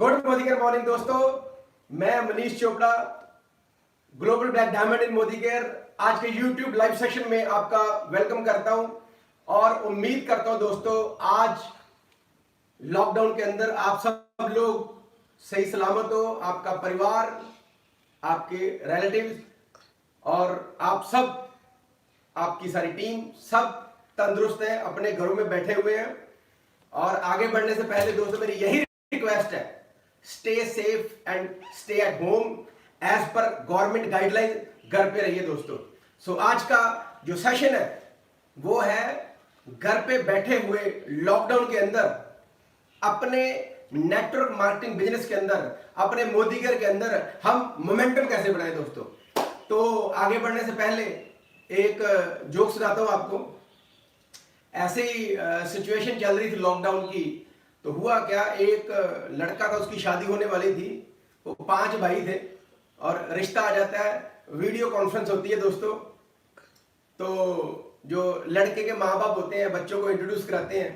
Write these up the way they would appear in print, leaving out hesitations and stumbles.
Good Modicare morning दोस्तों, मैं Manish Chopra, global black diamond इन मोदीकेयर आज के यूट्यूब लाइव सेशन में आपका वेलकम करता हूं और उम्मीद करता हूं दोस्तों आज लॉकडाउन के अंदर आप सब लोग सही सलामत हो, आपका परिवार, आपके रिलेटिव्स और आप सब, आपकी सारी टीम सब तंदुरुस्त है, अपने घरों में बैठे हुए हैं। और आगे बढ़ने से पहले दोस्तों मेरी यही रिक्वेस्ट है, stay safe and stay at home as per government guideline. घर पे रहिए दोस्तों। सो आज का जो सेशन है वो है घर पे बैठे हुए लॉकडाउन के अंदर अपने नेटवर्क मार्केटिंग बिजनेस के अंदर, अपने मोदीकेयर के अंदर हम मोमेंटम कैसे बढ़ाएं दोस्तों। तो आगे बढ़ने से पहले एक जोक सुनाता हूं आपको। ऐसे ही सिचुएशन चल रही थी लॉकडाउन की, तो हुआ क्या, एक लड़का था, उसकी शादी होने वाली थी, वो 5 भाई थे और रिश्ता आ जाता है, वीडियो कॉन्फ्रेंस होती है दोस्तों। तो जो लड़के के माँ बाप होते हैं बच्चों को इंट्रोड्यूस कराते हैं।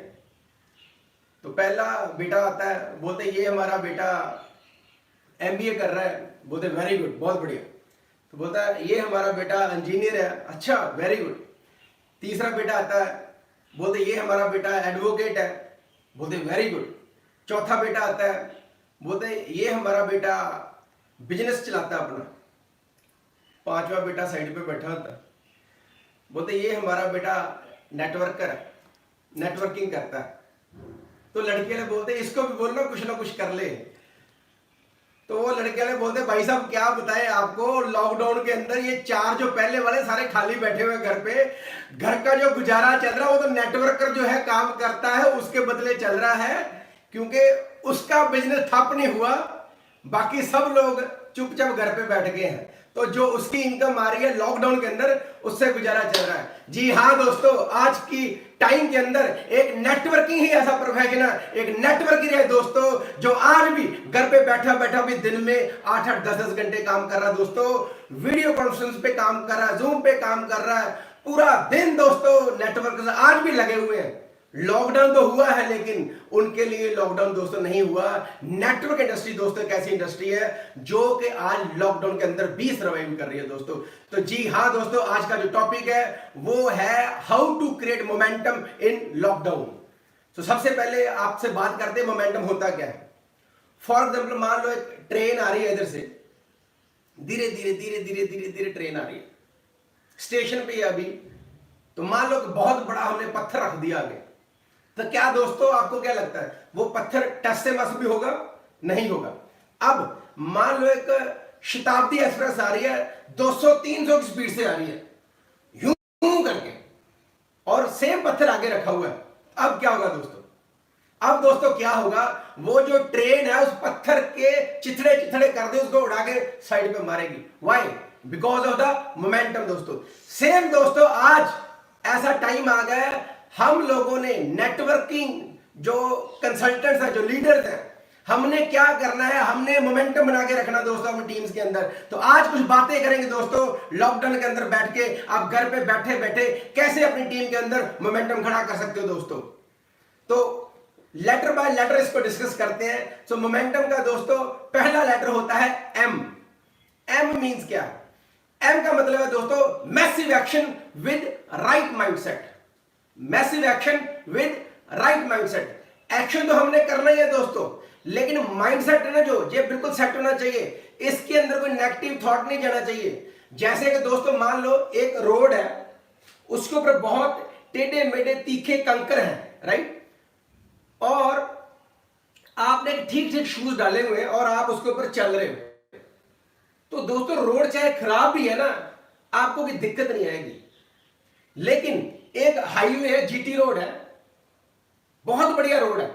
तो पहला बेटा आता है, बोलते ये हमारा बेटा MBA कर रहा है, बोलते वेरी गुड, बहुत बढ़िया। तो बोलता है ये हमारा बेटा इंजीनियर है, अच्छा वेरी गुड। तीसरा बेटा आता है, बोलते ये हमारा बेटा एडवोकेट है, बोलते वेरी गुड। चौथा बेटा आता है, बोलते ये हमारा बेटा बिजनेस चलाता है अपना। पांचवा बेटा साइड पे बैठा होता है, बोलते ये हमारा बेटा नेटवर्कर है, नेटवर्किंग करता है। तो लड़के वाले बोलते इसको भी बोलो कुछ ना कुछ कर ले। तो वो लड़के वाले बोलते भाई साहब क्या बताएं आपको, लॉकडाउन के अंदर ये 4 जो पहले वाले सारे खाली बैठे हुए घर पे, घर का जो गुजारा चल रहा है वो तो नेटवर्कर जो है काम करता है उसके बदले चल रहा है, क्योंकि उसका बिजनेस ठप नहीं हुआ, बाकी सब लोग चुपचाप घर पे बैठ गए हैं। तो जो उसकी इनकम आ रही है लॉकडाउन के अंदर उससे गुजारा चल रहा है। जी हाँ दोस्तों, आज की टाइम के अंदर एक नेटवर्किंग ही ऐसा प्रोफेशन है, एक नेटवर्किंग है दोस्तों, जो आज भी घर पे बैठा बैठा भी दिन में 8-8 10-10 घंटे काम कर रहा है दोस्तों, वीडियो कॉन्फ्रेंस पे काम कर रहा है, जूम पे काम कर रहा है, पूरा दिन दोस्तों नेटवर्क से आज भी लगे हुए हैं। लॉकडाउन तो हुआ है लेकिन उनके लिए लॉकडाउन दोस्तों नहीं हुआ। नेटवर्क इंडस्ट्री दोस्तों एक ऐसी इंडस्ट्री है जो कि आज लॉकडाउन के अंदर भी सर्वाइव कर रही है दोस्तों। तो जी हाँ दोस्तों, आज का जो टॉपिक है वो है how to create momentum in lockdown. तो सबसे पहले आपसे बात करते हैं मोमेंटम होता क्या है। फॉर एग्जाम्पल मान लो एक ट्रेन आ रही है, इधर से धीरे धीरे धीरे धीरे धीरे धीरे ट्रेन आ रही है, स्टेशन पे अभी तो मान लो कि बहुत बड़ा हमने पत्थर रख दिया आगे, तो क्या दोस्तों आपको क्या लगता है वो पत्थर टस से मस भी होगा? नहीं होगा। अब मान लो एक शताब्दी एक्सप्रेस आ रही है, 200-300 की स्पीड से आ रही है यूं करके, और सेम पत्थर आगे रखा हुआ है। अब क्या होगा दोस्तों? अब दोस्तों क्या होगा, वो जो ट्रेन है उस पत्थर के चिथड़े चिथड़े कर दे, उसको उड़ा के साइड पे मारेगी। Why? Because of the momentum दोस्तों। सेम दोस्तों आज ऐसा टाइम आ गया है, हम लोगों ने नेटवर्किंग जो कंसल्टेंट्स हैं, जो लीडर्स हैं, हमने क्या करना है, हमने मोमेंटम बना के रखना दोस्तों अपनी टीम्स के अंदर। तो आज कुछ बातें करेंगे दोस्तों लॉकडाउन के अंदर बैठ के, आप घर पे बैठे बैठे कैसे अपनी टीम के अंदर मोमेंटम खड़ा कर सकते हो दोस्तों। तो लेटर बाय लेटर इसको डिस्कस करते हैं। सो मोमेंटम का दोस्तों पहला लेटर होता है M। M मींस क्या? M का मतलब है दोस्तों massive action with right mindset. Massive action with right mindset. Action तो हमने करना ही है दोस्तों, लेकिन माइंडसेट है ना जो, ये बिल्कुल सेट होना चाहिए, इसके अंदर कोई नेगेटिव थॉट नहीं जाना चाहिए। जैसे कि दोस्तों मान लो एक रोड है, उसके ऊपर बहुत टेढ़े मेढ़े तीखे कंकर हैं, राइट, और आपने ठीक ठीक शूज डाले हुए हैं और आप उसके ऊपर चल रहे हो, तो दोस्तों रोड चाहे खराब भी है ना, आपको कोई दिक्कत नहीं आएगी। लेकिन एक हाईवे है, GT रोड है, बहुत बढ़िया रोड है,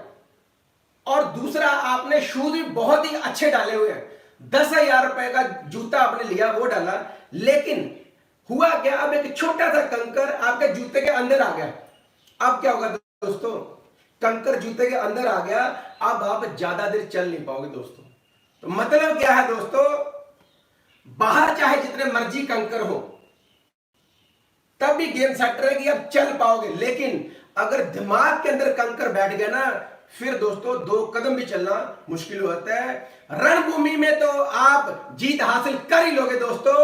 और दूसरा आपने शूज भी बहुत ही अच्छे डाले हुए हैं, 10,000 रुपए का जूता आपने लिया वो डाला, लेकिन हुआ क्या, अब एक छोटा सा कंकर आपके जूते के अंदर आ गया। अब क्या होगा दोस्तों? कंकर जूते के अंदर आ गया, अब आप ज्यादा देर चल नहीं पाओगे दोस्तों। तो मतलब क्या है दोस्तों, बाहर चाहे जितने मर्जी कंकर हो तब भी गेम सेट रहेगी, अब चल पाओगे, लेकिन अगर दिमाग के अंदर कंकर बैठ गया ना, फिर दोस्तों 2 कदम भी चलना मुश्किल होता है। रणभूमि में तो आप जीत हासिल कर ही लोगे दोस्तों,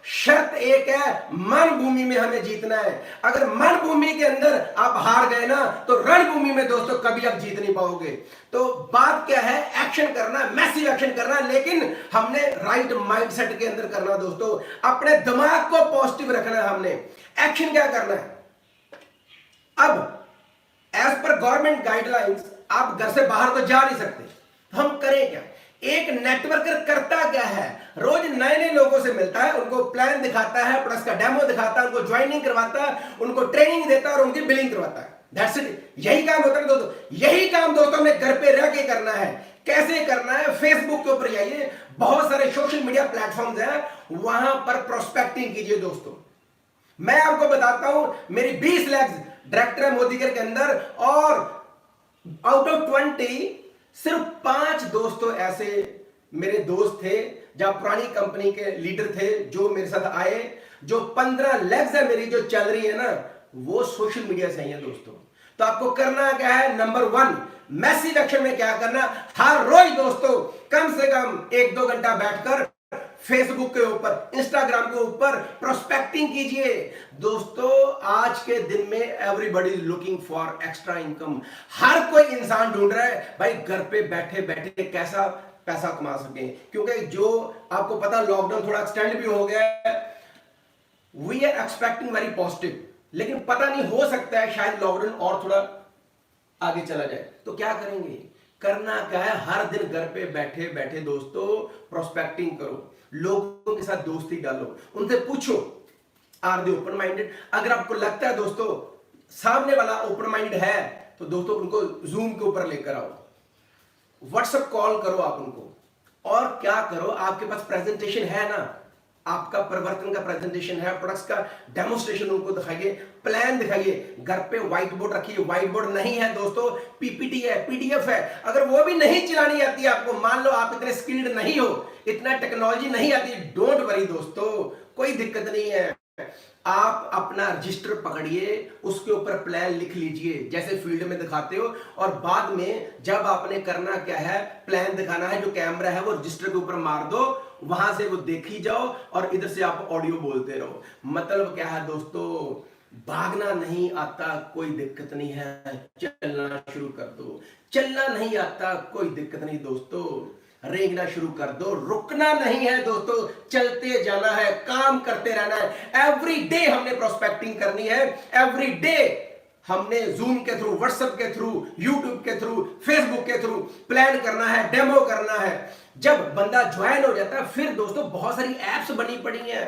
शर्त एक है, मन भूमि में हमें जीतना है। अगर मन भूमि के अंदर आप हार गए ना, तो रणभूमि में दोस्तों कभी आप जीत नहीं पाओगे। तो बात क्या है, एक्शन करना, मैसिव एक्शन करना, लेकिन हमने राइट माइंडसेट के अंदर करना दोस्तों। अपने दिमाग को पॉजिटिव रखना है हमने। एक्शन क्या करना है, अब एज पर गवर्नमेंट गाइडलाइंस आप घर से बाहर तो जा नहीं सकते, हम करें क्या। एक नेटवर्कर करता क्या है, रोज नए नए लोगों से मिलता है, उनको प्लान दिखाता है, प्लस का डेमो दिखाता है, उनको ज्वाइनिंग करवाता है, उनको ट्रेनिंग देता है और उनकी बिलिंग करवाता है। दैट्स इट, यही काम होता है दोस्तों। यही काम दोस्तों हमें घर पे रह के करना है। कैसे करना है, फेसबुक के ऊपर जाइए, बहुत सारे सोशल मीडिया प्लेटफॉर्म्स हैं, वहां पर प्रोस्पेक्टिंग कीजिए दोस्तों। मैं आपको बताता हूं, मेरी 20 लैक्स डायरेक्टर है मोदीगर के अंदर, और आउट ऑफ 20 सिर्फ 5 दोस्तों ऐसे मेरे दोस्त थे, जहां पुरानी कंपनी के लीडर थे, जो मेरे साथ आए। जो 15 लैक्स है मेरी जो चल रही है ना, वो सोशल मीडिया से ही है दोस्तों। तो आपको करना क्या है, नंबर 1 मैसिव एक्शन में क्या करना, हर रोज दोस्तों कम से कम 1-2 घंटा बैठकर फेसबुक के ऊपर, इंस्टाग्राम के ऊपर प्रोस्पेक्टिंग कीजिए दोस्तों। आज के दिन में everybody is looking for extra income. हर कोई इंसान ढूंढ रहा है भाई घर पे बैठे बैठे कैसा पैसा कमा सके, क्योंकि जो आपको पता लॉकडाउन थोड़ा एक्सटेंड भी हो गया है। We are expecting very positive, लेकिन पता नहीं, हो सकता है शायद लॉकडाउन और थोड़ा आगे चला जाए। तो क्या करेंगे, करना क्या है, हर दिन घर पे बैठे बैठे दोस्तों प्रोस्पेक्टिंग करो, लोगों के साथ दोस्ती डालो, उनसे पूछो आर दे ओपन माइंडेड। अगर आपको लगता है दोस्तों सामने वाला ओपन माइंडेड है, तो दोस्तों उनको जूम के ऊपर लेकर आओ, व्हाट्सएप कॉल करो आप उनको, और क्या करो, आपके पास प्रेजेंटेशन है ना, आपका परिवर्तन का प्रेजेंटेशन है, प्रोडक्ट्स का डेमोस्ट्रेशन उनको दिखाइए, प्लान दिखाइए। घर पे व्हाइट बोर्ड रखिए, व्हाइट बोर्ड नहीं है दोस्तों, पीपीटी है, पीडीएफ है। अगर वो भी नहीं चलानी आती है आपको, मान लो आप इतने स्किल्ड नहीं हो, इतना टेक्नोलॉजी नहीं आती, डोंट वरी दोस्तों, कोई दिक्कत नहीं है। आप अपना रजिस्टर पकड़िए, उसके ऊपर प्लान लिख लीजिए जैसे फील्ड में दिखाते हो, और बाद में जब आपने करना क्या है, प्लान दिखाना है, जो कैमरा है वो रजिस्टर के ऊपर मार दो, वहां से वो देखी जाओ, और इधर से आप ऑडियो बोलते रहो। मतलब क्या है दोस्तों, भागना नहीं आता कोई दिक्कत नहीं है, चलना शुरू कर दो। चलना नहीं आता कोई दिक्कत नहीं दोस्तों, रेंगना शुरू कर दो। रुकना नहीं है दोस्तों, चलते जाना है, काम करते रहना है। एवरी डे हमने प्रोस्पेक्टिंग करनी है, एवरी डे हमने जूम के थ्रू, व्हाट्सएप के थ्रू, यूट्यूब के थ्रू, फेसबुक के थ्रू प्लान करना है, डेमो करना है। जब बंदा ज्वाइन हो जाता है, फिर दोस्तों बहुत सारी एप्स बनी पड़ी हैं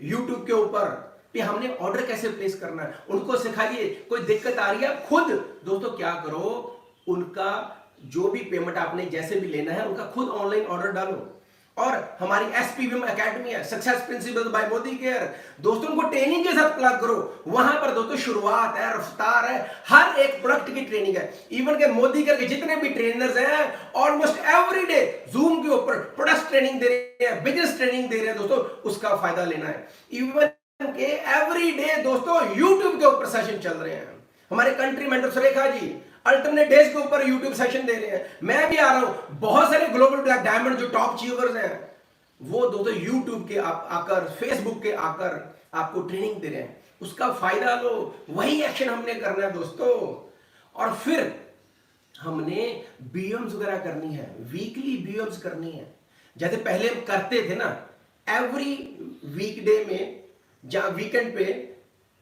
यूट्यूब के ऊपर कि हमने ऑर्डर कैसे प्लेस करना है, उनको सिखाइए। कोई दिक्कत आ रही है, खुद दोस्तों क्या करो, उनका जो भी पेमेंट आपने जैसे भी लेना है, उनका खुद ऑनलाइन ऑर्डर डालो। और हमारी एसपीवीएम एकेडमी है, success principles by Modicare, दोस्तों को ट्रेनिंग के साथ प्लग करो। वहां पर दोस्तों शुरुआत है, रफ्तार है, हर एक प्रोडक्ट की ट्रेनिंग है। इवन के मोदी केयर के जितने भी ट्रेनर्स हैं, ऑलमोस्ट एवरी डे जूम के ऊपर प्रोडक्ट ट्रेनिंग दे रहे हैं, बिजनेस ट्रेनिंग दे रहे हैं दोस्तों, उसका फायदा लेना है। इवन के एवरी डे दोस्तों यूट्यूब के ऊपर सेशन चल रहे हैं। हमारे country mentor Surekha ji alternate days के ऊपर यूट्यूब सेशन दे रहे हैं, मैं भी आ रहा हूं। बहुत सारे ग्लोबल ब्लैक डायमंड जो टॉप अचीवर्स हैं, वो दोस्तों यूट्यूब के आकर, फेसबुक के आकर आपको ट्रेनिंग दे रहे हैं, उसका फायदा लो। वही एक्शन हमने करना है दोस्तों। और फिर हमने बीएम्स वगैरह करनी है, वीकली बीएम्स करनी है, जैसे पहले हम करते थे ना, एवरी वीकडे में, जहां वीकेंड पे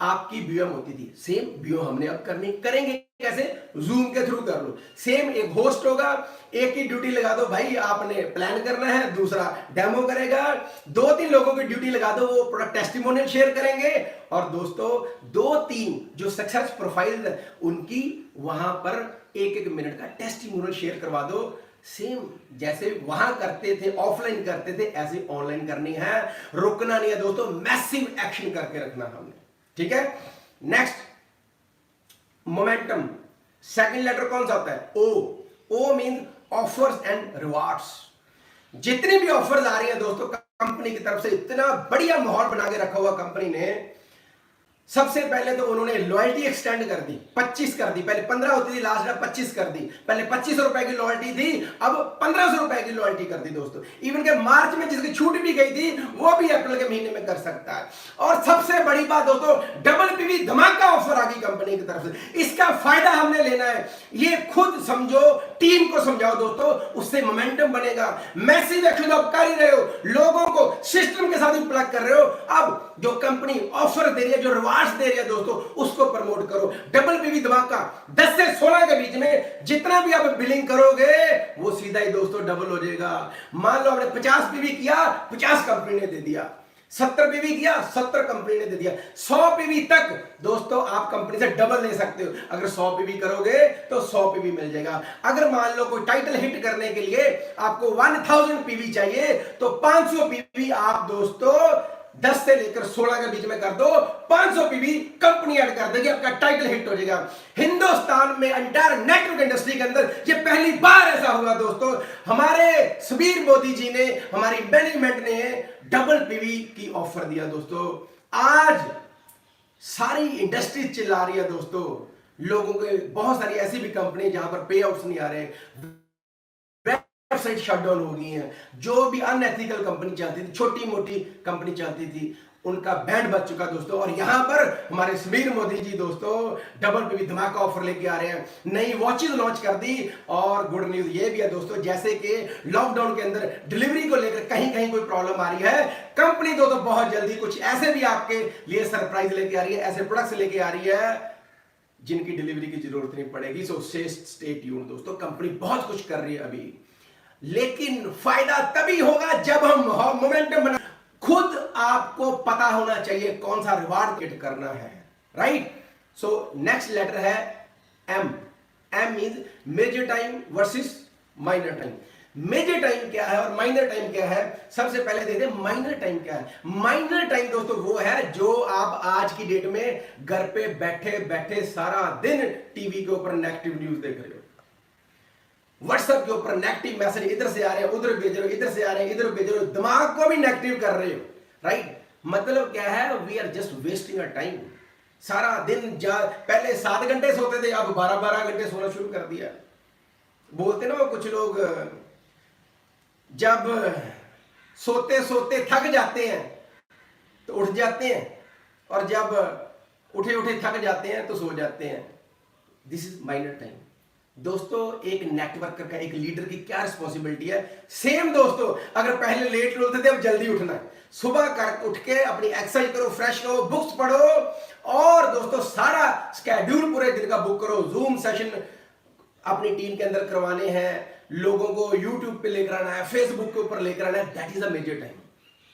आपकी बीएम होती थी, सेम बीएम हमने अब करेंगे। कैसे, जूम के थ्रू कर लो। सेम एक होस्ट होगा, एक ही ड्यूटी लगा दो भाई, आपने प्लान करना है, दूसरा डेमो करेगा, 2-3 लोगों की ड्यूटी लगा दो, वो प्रोडक्ट टेस्टिमोनियल शेयर करेंगे। और दोस्तों 2-3 जो सक्सेस प्रोफाइल उनकी वहां पर 1-1 मिनट का टेस्टिमोनियल शेयर करवा दो। सेम जैसे वहां करते थे, ऑफलाइन करते थे, ऐसे ऑनलाइन करनी है। रुकना नहीं है दोस्तों, मैसिव एक्शन करके रखना हमने, ठीक है। नेक्स्ट मोमेंटम, सेकंड लेटर कौन सा होता है, ओ मीन ऑफर्स एंड रिवार्ड्स। जितनी भी ऑफर्स आ रही है दोस्तों कंपनी की तरफ से, इतना बढ़िया माहौल बना के रखा हुआ कंपनी ने, सबसे पहले तो उन्होंने लॉयल्टी एक्सटेंड कर दी, 25 कर दी। पहले 15 होती थी, लास्ट में 25 कर दी। पहले 2500 रुपए की लॉयल्टी थी, अब 1500 रुपए की लॉयल्टी कर दी दोस्तों। इवन के मार्च में जिसकी छूट भी गई थी वो भी अप्रैल के महीने में कर सकता है। और सबसे बड़ी बात दोस्तों, डबल पीवी धमाका ऑफर आ गई कंपनी की तरफ से। इसका फायदा हमने लेना है, ये खुद समझो, टीम को समझाओ दोस्तों, उससे मोमेंटम बनेगा। मैसेज एक्शन आप कर ही रहे हो, लोगों को सिस्टम के साथ ही प्लग कर रहे हो। अब जो कंपनी ऑफर दे रही है, जो रिवार्ड्स दे रही है दोस्तों, उसको प्रमोट करो। डबल पीवी धमाका 10 से 16 के बीच में जितना भी आप बिलिंग करोगे वो सीधा ही दोस्तों डबल हो जाएगा। मान लो आपने 50 पीवी किया, 50 कंपनी ने दे दिया। 70 पीवी किया, 70 कंपनी ने दे दिया। 100 पीवी तक दोस्तों आप कंपनी से डबल ले सकते हो। अगर 100 पीवी करोगे तो 100 पीवी मिल जाएगा। अगर मान लो कोई टाइटल हिट करने के लिए आपको 1000 पीवी चाहिए तो 500 पीवी आप दोस्तों 10 से लेकर 16 के बीच में कर दो। 500 पीवी कंपनी ऐड कर देगी, आपका टाइटल हिट हो जाएगा। हिंदुस्तान में एंटायर नेटवर्क इंडस्ट्री के अंदर ये पहली बार ऐसा हुआ दोस्तों। हमारे सुबीर मोदी जी ने, हमारी मैनेजमेंट ने डबल पीवी की ऑफर दिया दोस्तों। आज सारी इंडस्ट्री चिल्ला रही है दोस्तों। लोगों के बहुत सारी ऐसी भी कंपनी जहां पर पे आउट्स नहीं आ रहे, वेबसाइट शट डाउन हो गई है। जो भी अनएथिकल कंपनी चलती थी, छोटी मोटी कंपनी चलती थी, उनका बैंड बज चुका दोस्तों। और यहां पर हमारे सुबीर मोदी जी दोस्तों डबल पीवी धमाका ऑफर लेके आ रहे हैं। नई वॉचेस लॉन्च कर दी। और गुड न्यूज ये भी है दोस्तों, जैसे कि लॉकडाउन के अंदर डिलीवरी को लेकर कहीं कहीं कोई प्रॉब्लम आ रही है, कंपनी दोस्तों बहुत जल्दी कुछ ऐसे भी आपके लिए सरप्राइज लेके आ रही है, ऐसे प्रोडक्ट्स लेके आ रही है जिनकी डिलीवरी की जरूरत नहीं पड़ेगी। सो स्टे ट्यून्ड दोस्तों, कंपनी बहुत कुछ कर रही है अभी। लेकिन फायदा तभी होगा जब हम मोमेंटम बना। खुद आपको पता होना चाहिए कौन सा रिवार्ड गेट करना है, राइट। सो नेक्स्ट लेटर है M. M means major time versus minor time. Major time क्या है और माइनर टाइम क्या है, सबसे पहले देखते हैं माइनर टाइम क्या है। माइनर टाइम दोस्तों वो है जो आप आज की डेट में घर पे बैठे बैठे सारा दिन टीवी के ऊपर नेगेटिव न्यूज देख रहे हो, व्हाट्सएप के ऊपर नेगेटिव मैसेज इधर से आ रहे हैं, उधर भेज रहे हो, इधर से आ रहे हैं, इधर भेज रहे हो, दिमाग को भी नेगेटिव कर रहे हो, राइट। मतलब क्या है, we are just wasting a time. सारा दिन पहले 7 घंटे सोते थे, अब 12-12 घंटे सोना शुरू कर दिया। बोलते ना वो कुछ लोग, जब सोते सोते थक जाते हैं तो उठ जाते हैं, और जब उठे उठे थक जाते हैं तो सो जाते हैं। दिस इज माइनर टाइम दोस्तों। एक नेटवर्कर का, एक लीडर की क्या रिस्पॉन्सिबिलिटी है। सेम दोस्तों, अगर पहले लेट उठते थे अब जल्दी उठना है। सुबह कर उठ के अपनी एक्सरसाइज करो, फ्रेश हो, बुक्स पढ़ो, और दोस्तों सारा स्केड्यूल पूरे दिन का बुक करो। जूम सेशन अपनी टीम के अंदर करवाने हैं, लोगों को यूट्यूब पे लेकर आना है, फेसबुक के ऊपर लेकर आना है। That is a major time.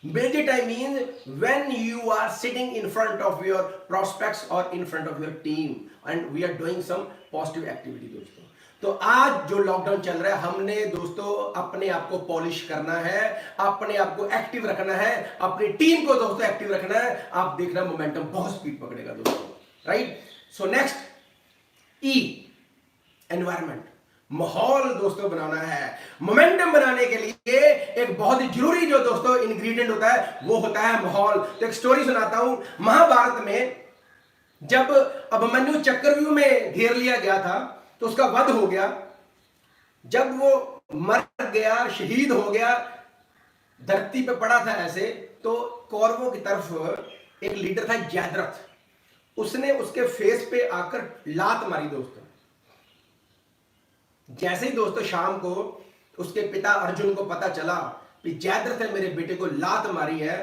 Major time means when you are sitting in front of your prospects or in front of your team and we are doing some positive activity दोस्तों। तो आज जो lockdown चल रहा है, हमने दोस्तों अपने आप को पॉलिश करना है, अपने आप को एक्टिव रखना है, अपनी टीम को दोस्तों एक्टिव रखना है। आप देखना मोमेंटम बहुत स्पीड पकड़ेगा दोस्तों, राइट। सो नेक्स्ट ई, एनवायरमेंट, माहौल दोस्तों बनाना है। मोमेंटम बनाने के लिए एक बहुत ही जरूरी जो दोस्तों इंग्रेडिएंट होता है वो होता है माहौल। तो एक स्टोरी सुनाता हूं। महाभारत में जब अभिमन्यु चक्रव्यूह में घेर लिया गया था तो उसका वध हो गया। जब वो मर गया, शहीद हो गया, धरती पे पड़ा था ऐसे, तो कौरवों की तरफ एक लीडर था जयद्रथ। उसने उसके फेस पे आकर लात मारी दोस्तों। जैसे ही दोस्तों शाम को उसके पिता अर्जुन को पता चला कि जयद्रथ ने मेरे बेटे को लात मारी है,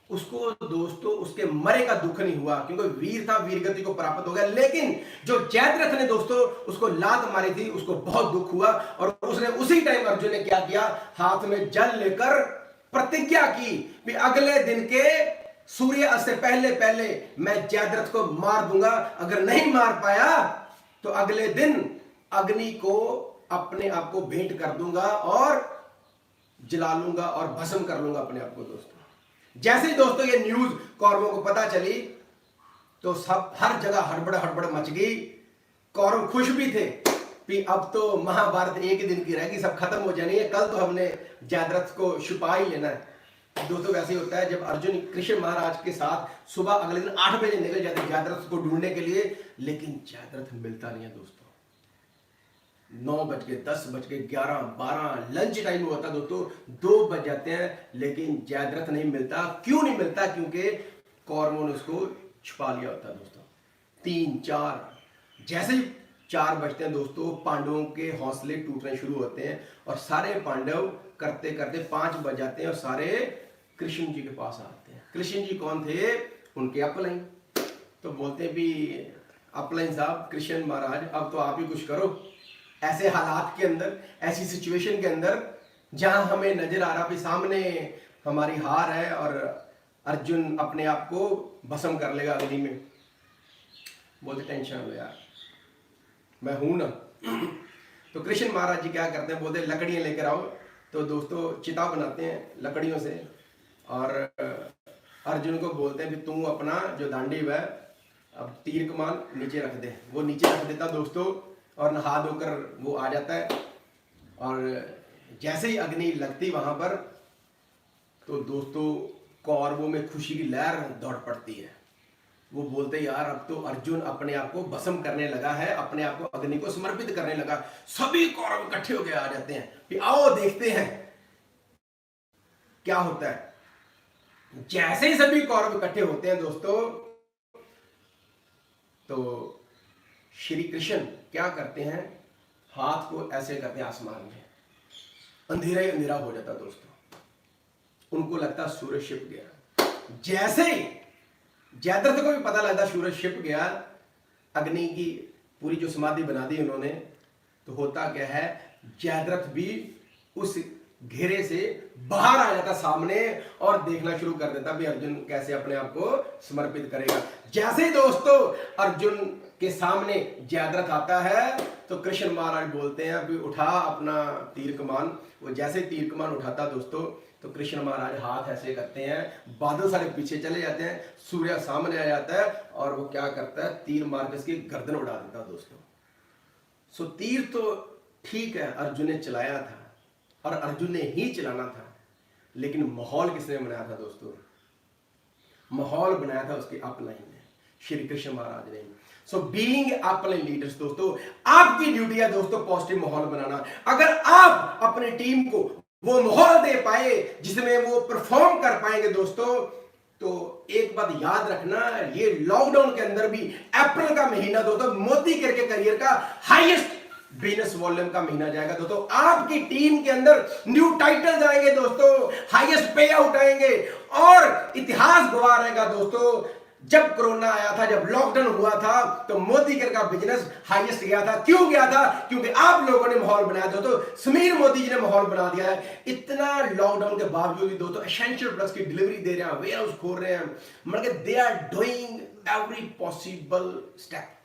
उसको दोस्तों उसके मरे का दुख नहीं हुआ, क्योंकि वीर था, वीर गति को प्राप्त हो गया। लेकिन जो जयद्रथ ने दोस्तों उसको लात मारी थी, उसको बहुत दुख हुआ। और उसने उसी टाइम अर्जुन ने क्या किया, हाथ में जल लेकर प्रतिज्ञा की कि अगले दिन के सूर्यास्त से पहले पहले मैं जयद्रथ को मार दूंगा। अगर नहीं मार पाया तो अगले दिन अग्नि को अपने आप को भेंट कर दूंगा और जला लूंगा और भस्म कर लूंगा अपने आप को दोस्तों। जैसे ही दोस्तों ये न्यूज कौरवों को पता चली तो सब हर जगह हड़बड़ हड़बड़ मच गई। कौरव खुश भी थे कि अब तो महाभारत एक ही दिन की रहेगी, सब खत्म हो जानी है, कल तो हमने जयद्रथ को छुपा ही लेना है। दोस्तों वैसे ही होता है, जब अर्जुन कृष्ण महाराज के साथ सुबह अगले दिन 8 बजे निकल जाते जयद्रथ को ढूंढने के लिए, लेकिन जयद्रथ मिलता नहीं है दोस्तों। 9 बज के 10 बज के 11 12 लंच टाइम हुआ था दोस्तों, 2 बज जाते हैं, लेकिन जयद्रथ नहीं मिलता। क्यों नहीं मिलता? क्योंकि कौरवों ने उसको छुपा लिया होता दोस्तों। 3 4 जैसे ही 4 बजते हैं दोस्तों, पांडवों के हौसले टूटने शुरू होते हैं और सारे पांडव करते करते 5 बज जाते हैं और सारे कृष्ण जी के पास आते हैं। कृष्ण जी कौन थे? उनके अपलाइन। तो बोलते हैं भी अपलाइन साहब, कृष्ण महाराज अब तो आप ही कुछ करो। ऐसे हालात के अंदर, ऐसी सिचुएशन के अंदर जहां हमें नजर आ रहा भी सामने हमारी हार है और अर्जुन अपने आप को भस्म कर लेगा अग्नि में। बोलते टेंशन लो यार, मैं हूं ना। तो कृष्ण महाराज जी क्या करते हैं? बोलते लकड़ियां लेकर आओ। तो दोस्तों चिता बनाते हैं लकड़ियों से और अर्जुन को बोलते हैं कि तू अपना जो दांडीव है, अब तीर कमान नीचे रख दे। वो नीचे रख देता दोस्तों और नहा धोकर वो आ जाता है। और जैसे ही अग्नि लगती वहां पर, तो दोस्तों कौरवों में खुशी की लहर दौड़ पड़ती है। वो बोलते यार अब तो अर्जुन अपने आप को भस्म करने लगा है, अपने आप को अग्नि को समर्पित करने लगा। सभी कौरव इकट्ठे होकर आ जाते हैं कि आओ देखते हैं क्या होता है। जैसे ही सभी कौरव इकट्ठे होते हैं दोस्तों, तो श्री कृष्ण क्या करते हैं? हाथ को ऐसे करते हैं आसमान में, अंधेरा ही अंधेरा हो जाता दोस्तों। उनको लगता सूरज छिप गया। जैसे ही जयद्रथ को भी पता लगता सूरज छिप गया, अग्नि की पूरी जो समाधि बना दी उन्होंने, तो होता क्या है? जयद्रथ भी उस घेरे से बाहर आ जाता सामने और देखना शुरू कर देता भी अर्जुन कैसे अपने आप को समर्पित करेगा। जैसे ही दोस्तों अर्जुन के सामने जयद्रथ आता है, तो कृष्ण महाराज बोलते हैं अभी उठा अपना तीर कमान। वो जैसे तीर कमान उठाता दोस्तों, तो कृष्ण महाराज हाथ ऐसे करते हैं, बादल सारे पीछे चले जाते हैं, सूर्य सामने आ जाता है और वो क्या करता है? तीर मार के इसकी गर्दन उड़ा देता दोस्तों। सो तीर तो ठीक है अर्जुन ने चलाया था और अर्जुन ने ही चलाना था, लेकिन माहौल किसने बनाया था दोस्तों? माहौल बनाया था उसके अपलाइन ने, श्री कृष्ण महाराज ने। सो बीइंग अपलाइन लीडर्स दोस्तों, आपकी ड्यूटी है दोस्तों पॉजिटिव माहौल बनाना। अगर आप अपनी टीम को वो माहौल दे पाए जिसमें वो परफॉर्म कर पाएंगे दोस्तों, तो एक बात याद रखना, ये लॉकडाउन के अंदर भी अप्रैल का महीना दोस्तों मोदी के करियर का हाईएस्ट बिजनेस वॉल्यूम का महीना जाएगा दोस्तों। आपकी टीम के अंदर न्यू टाइटल आएंगे दोस्तों, हाईएस्ट पे आउट आएंगे और इतिहास गवाह रहेगा दोस्तों। जब कोरोना आया था, जब लॉकडाउन हुआ था, तो मोदी का बिजनेस हाईएस्ट गया था। क्यों गया था? क्योंकि आप लोगों ने माहौल बनाया दोस्तों। समीर मोदी जी ने माहौल बना दिया है। इतना लॉकडाउन के बावजूद भी दोस्तों एसेंशियल प्रोडक्ट्स की डिलीवरी दे रहे हैं, वेयर हाउस खोल रहे हैं, मतलब they are doing every possible step.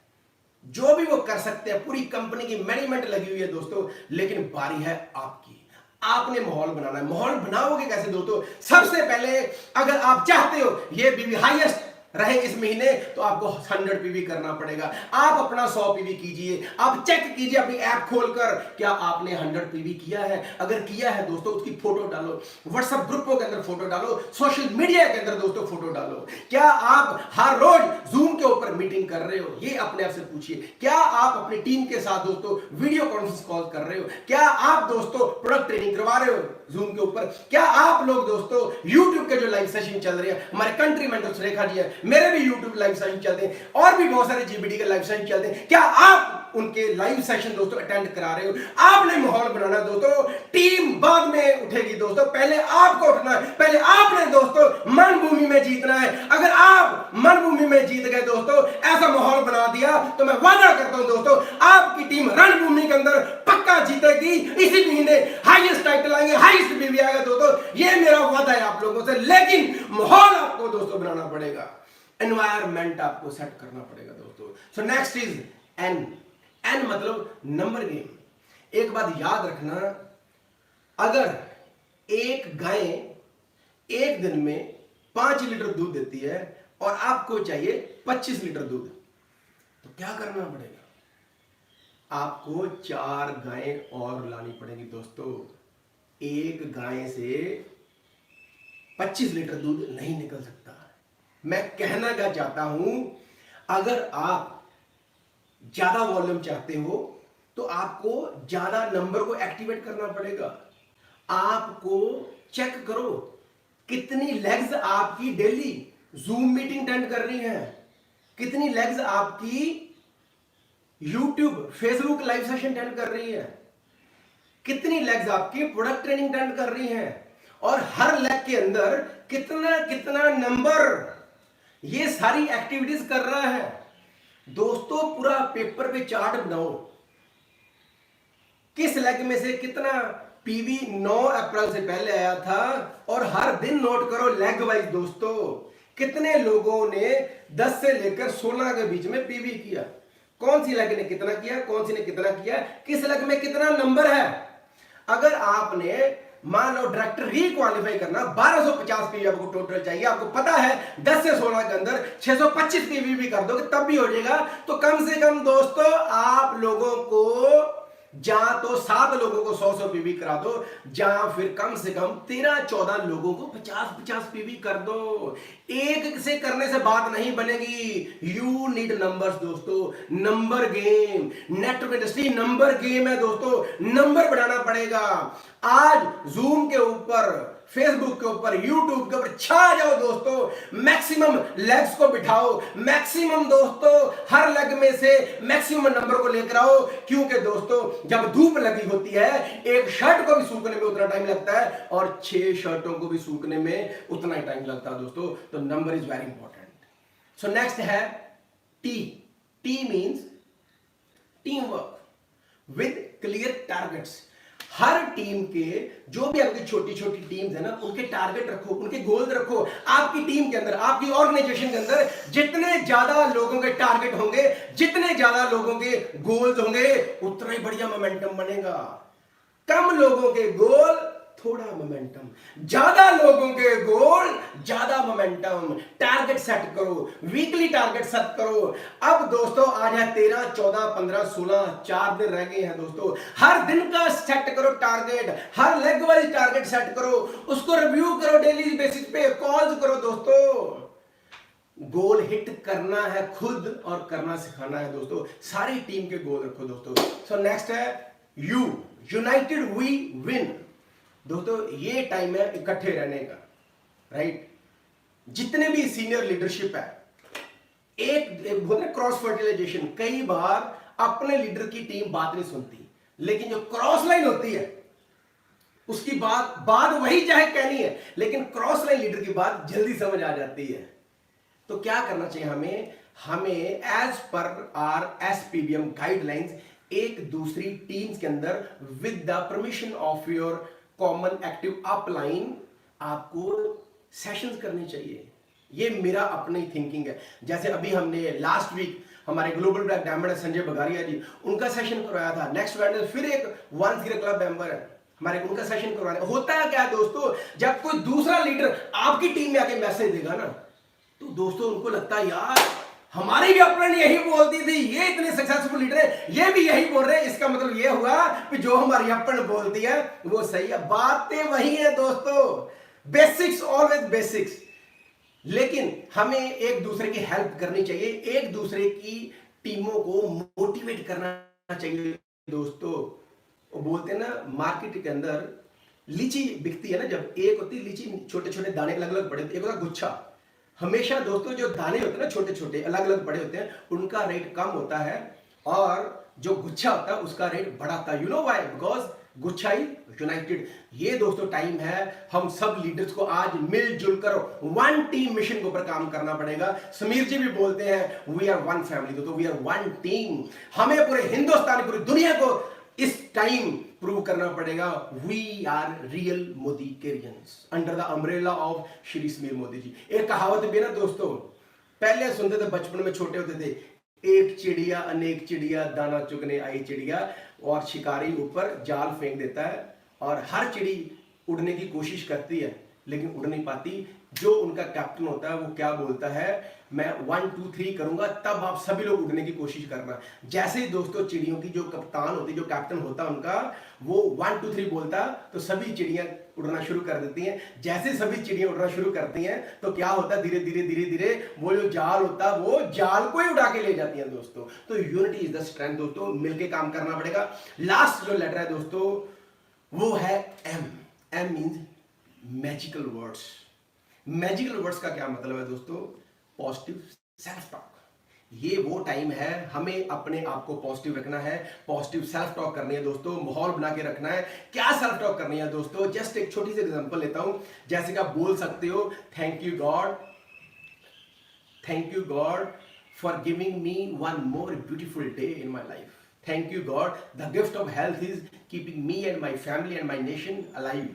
जो भी वो कर सकते हैं, पूरी कंपनी की मैनेजमेंट लगी हुई है दोस्तों, लेकिन बारी है आपकी। आपने माहौल बनाना है। माहौल बनाओगे कैसे दोस्तों? सबसे पहले अगर आप चाहते हो ये बीवी हाईएस्ट रहे इस महीने, तो आपको 100 पीवी करना पड़ेगा। आप अपना 100 पीवी कीजिए। आप चेक कीजिए अपनी ऐप खोलकर, क्या आपने 100 पीवी किया है? अगर किया है दोस्तों, उसकी फोटो डालो, व्हाट्सएप ग्रुपों के अंदर फोटो डालो, सोशल मीडिया के अंदर दोस्तों फोटो डालो। क्या आप हर रोज जूम के ऊपर मीटिंग कर रहे हो? ये अपने आप से पूछिए। क्या आप अपनी टीम के साथ दोस्तों वीडियो कॉन्फ्रेंस कॉल कर रहे हो? क्या आप दोस्तों प्रोडक्ट ट्रेनिंग करवा रहे हो जूम के ऊपर? क्या आप लोग दोस्तों यूट्यूब के जो लाइव सेशन चल रहे हैं, हमारे कंट्री मेंटर सुरेखा जी है, मेरे भी यूट्यूब लाइव सेशन चलते हैं और भी बहुत सारे जीबीडी के लाइव सेशन चलते हैं, क्या आप उनके लाइव सेशन दोस्तों अटेंड करा रहे हो? आपने माहौल बनाना दोस्तों। टीम बाद में उठेगी दोस्तों, पहले आपको उठना है। पहले आपने दोस्तों मनभूमि में जीतना है। अगर आप मनभूमि में जीत गए दोस्तों, ऐसा माहौल बना दिया, तो मैं वादा करता हूं दोस्तों आपकी टीम रणभूमि के अंदर पक्का जीतेगी। इसी महीने हाईएस्ट टाइटल आएंगे, हाईएस्ट बीवी आएगा दोस्तों, ये मेरा वादा है आप लोगों से। लेकिन माहौल आपको दोस्तों बनाना पड़ेगा, एनवायरमेंट आपको सेट करना पड़ेगा दोस्तों। So next is N. N मतलब नंबर गेम। एक बात याद रखना, अगर एक गाय एक दिन में 5 लीटर दूध देती है और आपको चाहिए 25 लीटर दूध, तो क्या करना पड़ेगा? आपको 4 गायें और लानी पड़ेगी दोस्तों। एक गाय से 25 लीटर दूध नहीं निकल सकता। मैं कहना क्या चाहता हूं, अगर आप ज्यादा वॉल्यूम चाहते हो तो आपको ज्यादा नंबर को एक्टिवेट करना पड़ेगा। आपको चेक करो कितनी लेग्स आपकी डेली जूम मीटिंग अटेंड कर रही हैं, कितनी लेग्स आपकी YouTube Facebook live session attend कर रही है, कितनी लेग्स आपकी प्रोडक्ट ट्रेनिंग अटेंड कर रही हैं, और हर लेग के अंदर कितना कितना नंबर ये सारी एक्टिविटीज कर रहा है। दोस्तों पूरा पेपर पे चार्ट बनाओ, किस लेग में से कितना पीवी 9 अप्रैल से पहले आया था, और हर दिन नोट करो लेग वाइज। दोस्तों कितने लोगों ने 10 से लेकर 16 के बीच में पीवी किया, कौन सी लेग ने कितना किया, कौन सी ने कितना किया, किस लेग में कितना नंबर है। अगर आपने मान लो डायरेक्टर रीक्वालिफाई करना 1250 पीवी आपको टोटल चाहिए, आपको पता है 10 से 16 के अंदर 625 पीवी भी कर दोगे तब भी हो जाएगा, तो कम से कम दोस्तों आप लोगों को जहां तो 7 लोगों को 100 पीवी करा दो, जहां फिर कम से कम 13-14 लोगों को 50-50 पीवी कर दो। एक से करने से बात नहीं बनेगी, यू नीड नंबर्स दोस्तों। Number game, network industry number game है दोस्तों, नंबर बढ़ाना पड़ेगा। आज जूम के ऊपर, फेसबुक के ऊपर, यूट्यूब के ऊपर छा जाओ दोस्तों, मैक्सिमम लेग्स को बिठाओ, मैक्सिमम दोस्तों हर लेग में से मैक्सिमम नंबर को लेकर आओ, क्योंकि दोस्तों जब धूप लगी होती है एक शर्ट को भी सूखने में उतना टाइम लगता है और 6 शर्टों को भी सूखने में उतना ही टाइम लगता है दोस्तों। तो number is very important. So next है T. T means team work with clear targets. हर टीम के जो भी आपकी छोटी छोटी टीम्स है ना, उनके टारगेट रखो, उनके गोल रखो। आपकी टीम के अंदर, आपकी ऑर्गेनाइजेशन के अंदर जितने ज्यादा लोगों के टारगेट होंगे, जितने ज्यादा लोगों के गोल्स होंगे, उतना ही बढ़िया मोमेंटम बनेगा। कम लोगों के गोल, थोड़ा मोमेंटम, ज्यादा लोगों के गोल, ज्यादा मोमेंटम। टारगेट सेट करो, वीकली टारगेट सेट करो। अब दोस्तों आज है 13, 14, 15, 16, 4 दिन रह गए हैं दोस्तों। हर दिन का सेट करो टारगेट, हर लेग वाइज टारगेट सेट करो, उसको रिव्यू करो डेली बेसिस पे, कॉल्स करो दोस्तों। गोल हिट करना है खुद और करना सिखाना है दोस्तों। सारी टीम के गोल रखो दोस्तों। सो नेक्स्ट है यू, यूनाइटेड वी विन। दोस्तों ये टाइम है इकट्ठे रहने का, राइट। जितने भी सीनियर लीडरशिप है, एक बोलते हैं क्रॉस फर्टिलाइजेशन। कई बार अपने लीडर की टीम बात नहीं सुनती, लेकिन जो क्रॉस लाइन होती है उसकी बात वही चाहे कहनी है, लेकिन क्रॉस लाइन लीडर की बात जल्दी समझ आ जाती है। तो क्या करना चाहिए हमें एज पर आर एसपीबीएम गाइडलाइंस एक दूसरी टीम्स के अंदर with the permission of your common active upline आपको सेशंस करने चाहिए। ये मेरा अपनी थिंकिंग है। जैसे अभी हमने लास्ट वीक हमारे global black diamond Sanjay Bagaria ji, उनका सेशन करवाया था। नेक्स्ट वेडनेसडे फिर एक वन जीरो क्लब मेंबर है हमारे, उनका सेशन करवाना। होता है क्या दोस्तों, जब कोई दूसरा लीडर आपकी टीम में आके मैसेज देगा ना, तो दोस्तों उनको लगता है यार हमारी भी अपने यही बोलती थी, ये इतने सक्सेसफुल लीडर है, ये भी यही बोल रहे हैं, इसका मतलब ये हुआ कि जो हमारी अपन बोलती है वो सही है। बातें वही है दोस्तों, बेसिक्स ऑलवेज बेसिक्स। लेकिन हमें एक दूसरे की हेल्प करनी चाहिए, एक दूसरे की टीमों को मोटिवेट करना चाहिए दोस्तों। वो बोलते हैं ना मार्केट के अंदर लीची बिकती है ना, जब एक होती है लीची, छोटे छोटे दाने अलग अलग पड़े होते, एक होता गुच्छा। हमेशा दोस्तों जो दाने होते हैं ना छोटे छोटे अलग अलग बड़े होते हैं, उनका रेट कम होता है और जो गुच्छा होता है उसका रेट बड़ा होता है। You know why? बिकॉज गुच्छा ही यूनाइटेड। ये दोस्तों टाइम है हम सब लीडर्स को आज मिलजुल कर वन टीम मिशन के ऊपर काम करना पड़ेगा। समीर जी भी बोलते हैं वी आर वन फैमिली, दोस्तों वी आर वन टीम। हमें पूरे हिंदुस्तान, पूरी दुनिया को इस टाइम प्रूव करना पड़ेगा we are real Modicareans under the umbrella of Shri Samir Modi ji. एक कहावत भी ना दोस्तों, पहले सुनते थे बचपन में छोटे होते थे, एक चिड़िया अनेक चिड़िया, दाना चुगने आई चिड़िया, और शिकारी ऊपर जाल फेंक देता है और हर चिड़ी उड़ने की कोशिश करती है लेकिन उड़ नहीं पाती। जो उनका कैप्टन होता है वो क्या बोलता है, मैं 1 2 3 करूंगा, तब आप सभी लोग उड़ने की कोशिश करना। जैसे ही दोस्तों चिड़ियों की जो कप्तान होती है, जो कैप्टन होता है उनका, वो 1 2 3 बोलता तो सभी चिड़ियां उड़ना शुरू कर देती हैं। जैसे सभी चिड़ियां उड़ना शुरू करती हैं तो क्या होता है, धीरे धीरे धीरे धीरे वो जो जाल होता है वो जाल को ही उड़ा के ले जाती हैं दोस्तों। तो यूनिटी इज द स्ट्रेंथ दोस्तों, मिलके काम करना पड़ेगा। लास्ट जो लेटर है दोस्तों वो है M. M means magical words. Magical words का क्या मतलब है दोस्तों, पॉजिटिव सेल्फ टॉक। ये वो टाइम है, हमें अपने आप को पॉजिटिव रखना है, पॉजिटिव सेल्फ टॉक करनी है दोस्तों, माहौल बना के रखना है। क्या सेल्फ टॉक करनी है दोस्तों, जस्ट एक छोटी सी एग्जांपल लेता हूं। जैसे कि आप बोल सकते हो, thank you God for giving me one more beautiful day in my life. Thank you God, the gift of health is keeping me and my family and my nation alive.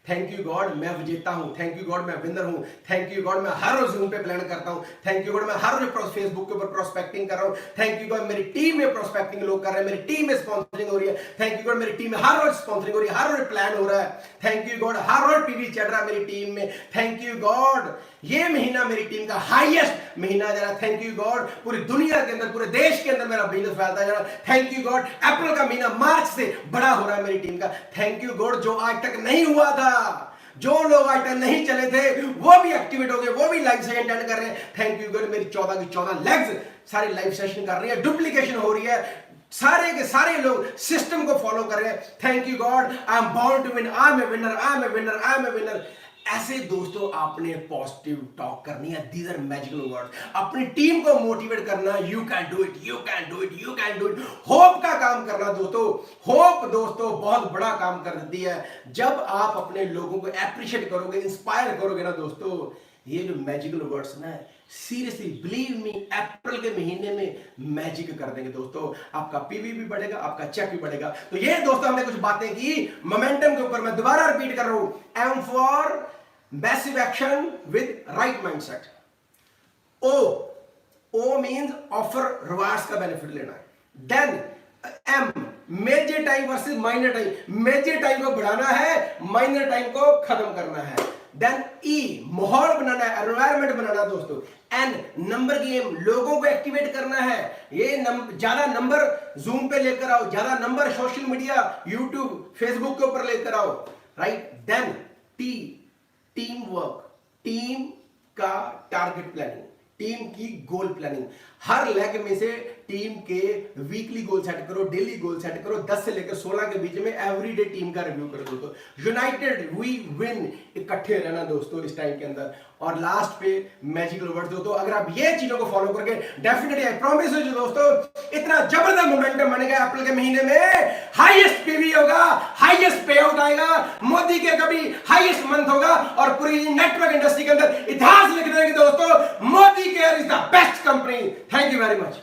Thank you God मैं विजेता हूं, thank you God मैं winner हूं, thank you God मैं हर रोज zoom पे plan करता हूं, thank you God मैं हर रोज फेसबुक के ऊपर प्रोस्पेक्टिंग कर रहा हूं, थैंक यू गॉड मेरी टीम में प्रोस्पेक्टिंग लोग कर रहे हैं, मेरी टीम में स्पॉन्सरिंग हो रही है, थैंक यू गॉड मेरी टीम में हर रोज स्पॉन्सरिंग हो रही है, हर रोज प्लान हो रहा है, थैंक यू गॉड हर रोज पीवी चढ़ रहा है मेरी टीम में, थैंक यू गॉड ये महीना मेरी टीम का हाईएस्ट महीना जा रहा है, थैंक यू गॉड पूरी दुनिया के अंदर, पूरे देश के अंदर मेरा बिजनेस फैलता जा रहा है, थैंक यू गॉड अप्रैल का महीना मार्च से बड़ा हो रहा है मेरी टीम का, थैंक यू गॉड जो आज तक नहीं हुआ था, जो लोग आज तक नहीं चले थे वो भी एक्टिवेट हो गए, वो भी लाइव सेशन अटेंड कर रहे हैं, थैंक यू गॉड मेरी 14 की 14 लेग्स सारी लाइव सेशन कर रही है, डुप्लीकेशन हो रही है, सारे के सारे लोग सिस्टम को फॉलो कर रहे हैं, thank you God I am born to win, I am a winner, I am a winner, I am a winner. ऐसे दोस्तों आपने पॉजिटिव टॉक करनी है, दीज आर मैजिकल वर्ड्स। अपनी टीम को मोटिवेट करना, you can do it, you can do it, you can do it. Hope का काम करना दोस्तों, होप दोस्तों बहुत बड़ा काम कर देती है। जब आप अपने लोगों को एप्रिशिएट करोगे, इंस्पायर करोगे ना दोस्तों, ये जो मैजिकल वर्ड्स ना, सीरियसली बिलीव मी, अप्रैल के महीने में मैजिक कर देंगे दोस्तों। आपका पीवी भी बढ़ेगा, आपका चेक भी बढ़ेगा। तो ये दोस्तों हमने कुछ बातें की मोमेंटम के ऊपर, मैं दोबारा रिपीट कर रहा हूं। M for massive action with right mindset. O means offer rewards का बेनिफिट लेना है। Then M major time versus minor time, major time को बढ़ाना है, माइनर टाइम को खत्म करना है। देन ई माहौल बनाना है, एनवायरनमेंट बनाना है दोस्तों। एन नंबर गेम, लोगों को एक्टिवेट करना है, ये ज्यादा नंबर जूम पे लेकर आओ, ज्यादा number social media YouTube Facebook के ऊपर लेकर आओ, right. Then T team work, team का टारगेट प्लानिंग, टीम की गोल प्लानिंग। हर लेग में से टीम के वीकली गोल सेट करो, डेली गोल सेट करो, 10 से लेकर 16 के बीच में एवरीडे टीम का रिव्यू करो दोस्तों। यूनाइटेड वी विन, इकट्ठे रहना दोस्तों इस टाइम के अंदर। और लास्ट पे मैजिकल वर्ड दोस्तों, अगर आप ये चीजों को फॉलो करके, डेफिनेटली आई प्रॉमिस यू दोस्तों, इतना जबरदस्त मोमेंटम बनेगा अप्रैल के महीने में, हाईएस्ट पीवी होगा, हाईएस्ट पे आउट आएगा, मोदी के कभी हाईएस्ट मंथ होगा, और पूरी नेटवर्क इंडस्ट्री के अंदर इतिहास लिख देंगे दोस्तों, Modi care is the best company. Thank you very much.